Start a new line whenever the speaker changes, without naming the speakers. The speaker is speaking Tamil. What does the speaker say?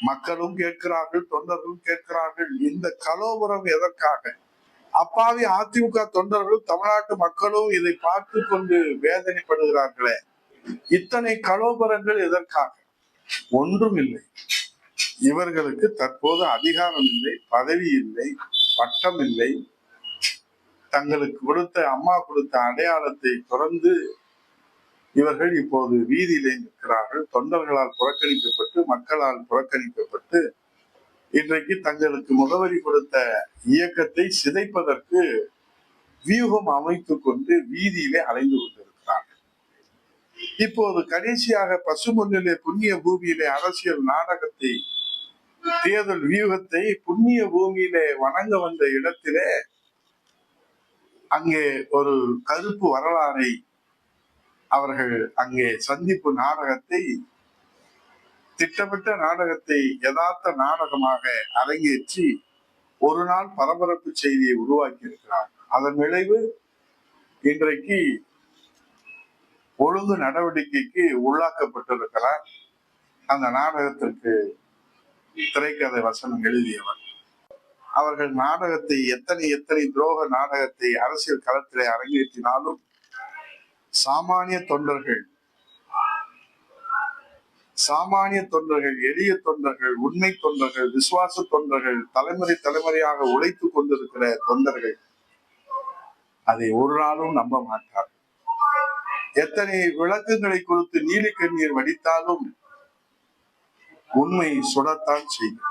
மக்களும் கேட்கிறார்கள், தொண்டர்களும் கேட்கிறார்கள். இந்த கலோபரம் எதற்காக? அப்பாவி அதிமுக தொண்டர்களும் தமிழ்நாட்டு மக்களும் இதை பார்த்து கொண்டு வேதனைப்படுகிறார்களே, இத்தனை கலோபரங்கள் எதற்காக? ஒன்றும் இல்லை. இவர்களுக்கு தற்போது அதிகாரம் இல்லை, பதவி இல்லை, பட்டம் இல்லை. தங்களுக்கு கொடுத்த அம்மா கொடுத்த அடையாளத்தை தொடர்ந்து இவர்கள் இப்போது வீதியிலே நிற்கிறார்கள். தொண்டர்களால் புறக்கணிக்கப்பட்டு, மக்களால் புறக்கணிக்கப்பட்டு, இன்றைக்கு தங்களுக்கு முகவரி கொடுத்த இயக்கத்தை சிதைப்பதற்கு வியூகம் அமைத்துக் கொண்டு வீதியிலே அலைந்து கொண்டிருக்கிறார்கள். இப்போது கடைசியாக பசுமொன்னிலே புண்ணிய பூமியிலே அரசியல் நாடகத்தை, தேர்தல் வியூகத்தை புண்ணிய பூமியிலே வணங்க வந்த இடத்திலே அங்கே ஒரு கருப்பு வரலாறை அவர்கள் அங்கே சந்திப்பு நாடகத்தை, திட்டமிட்ட நாடகத்தை யதார்த்த நாடகமாக அரங்கேற்றி ஒரு நாள் பரபரப்பு செய்தியை உருவாக்கி இருக்கிறார். அதன் விளைவு இன்றைக்கு ஒழுங்கு நடவடிக்கைக்கு உள்ளாக்கப்பட்டிருக்கிறார். அந்த நாடகத்திற்கு திரைக்கதை வசனம் எழுதியவர். அவர்கள் நாடகத்தை எத்தனை துரோக நாடகத்தை அரசியல் களத்திலே அரங்கேற்றினாலும் சாமானிய தொண்டர்கள், எளிய தொண்டர்கள், உண்மை தொண்டர்கள், விசுவாச தொண்டர்கள், தலைமுறையாக உழைத்துக் கொண்டிருக்கிற தொண்டர்கள் அதை ஒரு நாளும் நம்ப மாட்டார்கள். எத்தனை விளக்கங்களை கொடுத்து நீலி கண்ணீர் வடித்தாலும் உண்மை சுடத்தான் செய்யும்.